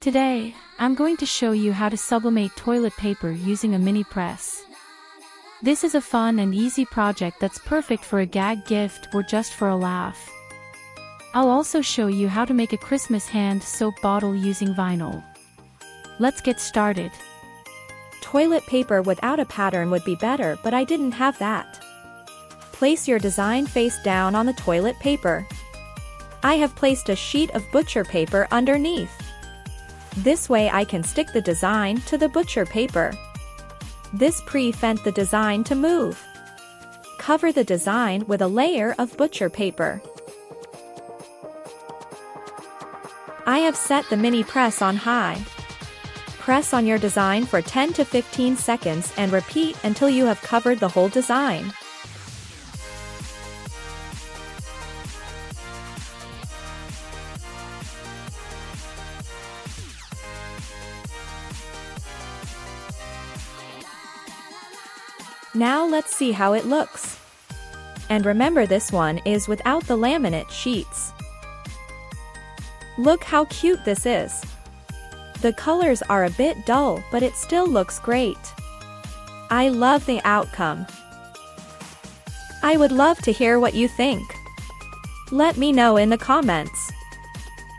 Today, I'm going to show you how to sublimate toilet paper using a mini press. This is a fun and easy project that's perfect for a gag gift or just for a laugh. I'll also show you how to make a Christmas hand soap bottle using vinyl. Let's get started. Toilet paper without a pattern would be better, but I didn't have that. Place your design face down on the toilet paper. I have placed a sheet of butcher paper underneath. This way I can stick the design to the butcher paper. This prevents the design to move. Cover the design with a layer of butcher paper. I have set the mini press on high. Press on your design for 10 to 15 seconds and repeat until you have covered the whole design. Now let's see how it looks. And remember, this one is without the laminate sheets. Look how cute this is. The colors are a bit dull, but it still looks great. I love the outcome. I would love to hear what you think. Let me know in the comments.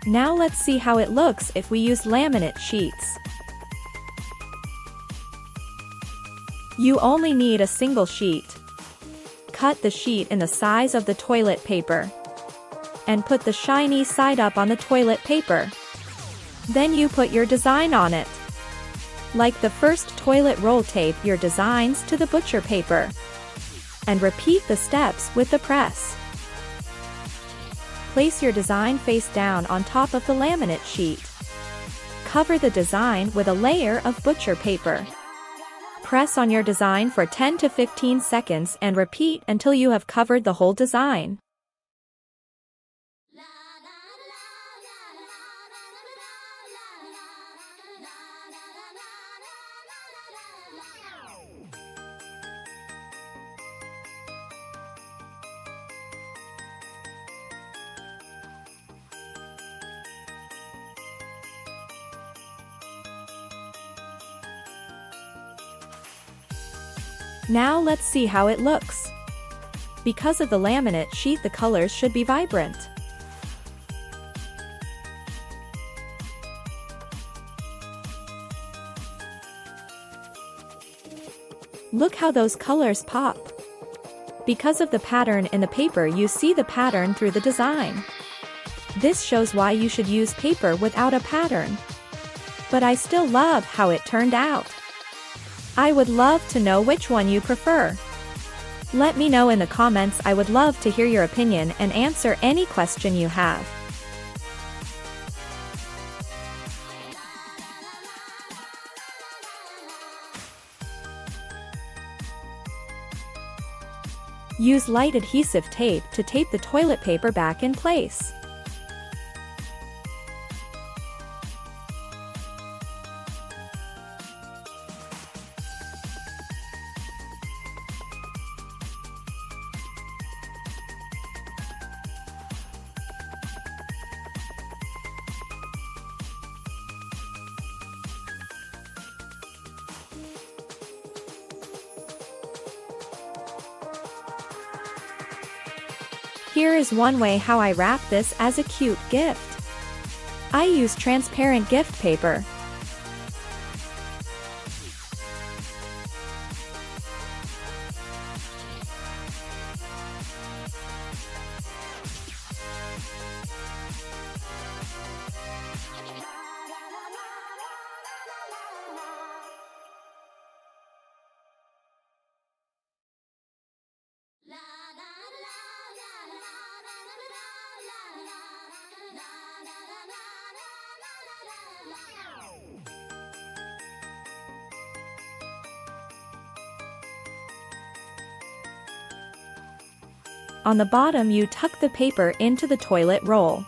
Now let's see how it looks if we use laminate sheets. You only need a single sheet. Cut the sheet in the size of the toilet paper. And put the shiny side up on the toilet paper. Then you put your design on it. Like the first toilet roll, tape your designs to the butcher paper. And repeat the steps with the press. Place your design face down on top of the laminate sheet. Cover the design with a layer of butcher paper. Press on your design for 10 to 15 seconds and repeat until you have covered the whole design. Now let's see how it looks. Because of the laminate sheet, the colors should be vibrant. Look how those colors pop. Because of the pattern in the paper, you see the pattern through the design. This shows why you should use paper without a pattern. But I still love how it turned out. I would love to know which one you prefer. Let me know in the comments. I would love to hear your opinion and answer any question you have. Use light adhesive tape to tape the toilet paper back in place. Here is one way how I wrap this as a cute gift. I use transparent gift paper. On the bottom, you tuck the paper into the toilet roll.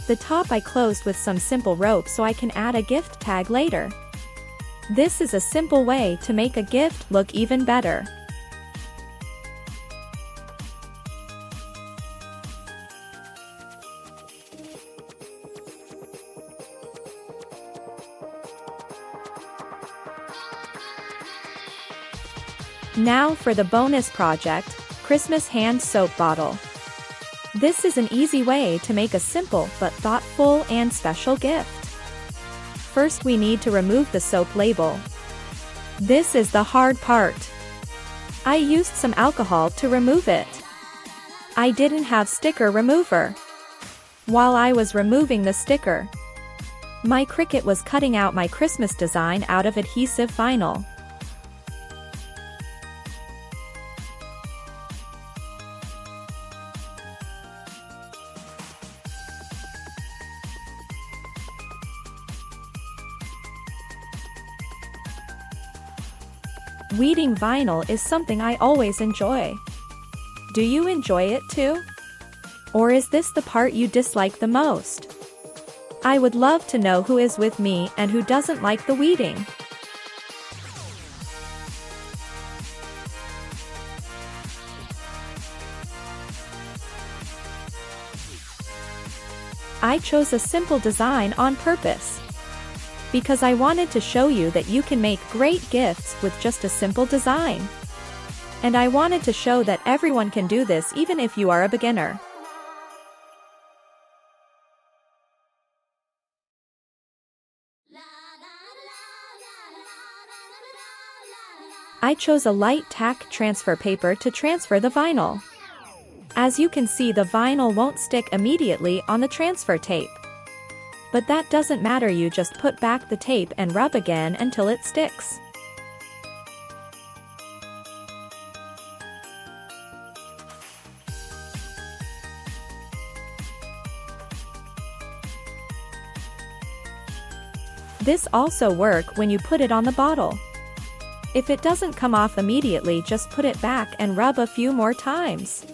The top I closed with some simple rope so I can add a gift tag later. This is a simple way to make a gift look even better. Now for the bonus project, Christmas hand soap bottle. This is an easy way to make a simple but thoughtful and special gift. First we need to remove the soap label. This is the hard part. I used some alcohol to remove it. I didn't have sticker remover. While I was removing the sticker, my CRICUT was cutting out my Christmas design out of adhesive vinyl. Weeding vinyl is something I always enjoy. Do you enjoy it too? Or is this the part you dislike the most? I would love to know who is with me and who doesn't like the weeding. I chose a simple design on purpose, because I wanted to show you that you can make great gifts with just a simple design. And I wanted to show that everyone can do this even if you are a beginner. I chose a light tack transfer paper to transfer the vinyl. As you can see, the vinyl won't stick immediately on the transfer tape. But that doesn't matter, you just put back the tape and rub again until it sticks. This also works when you put it on the bottle. If it doesn't come off immediately, just put it back and rub a few more times.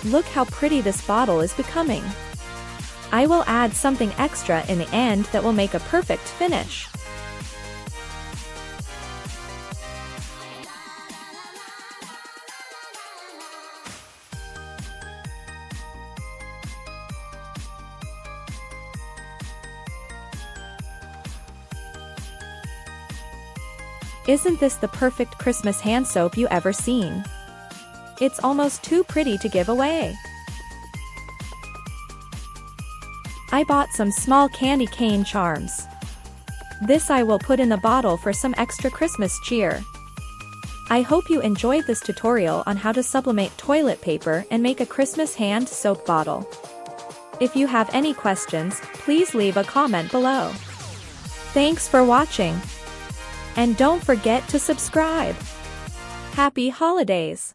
Look how pretty this bottle is becoming. I will add something extra in the end that will make a perfect finish. Isn't this the perfect Christmas hand soap you ever seen? It's almost too pretty to give away. I bought some small candy cane charms. This I will put in the bottle for some extra Christmas cheer. I hope you enjoyed this tutorial on how to sublimate toilet paper and make a Christmas hand soap bottle. If you have any questions, please leave a comment below. Thanks for watching. And don't forget to subscribe. Happy holidays!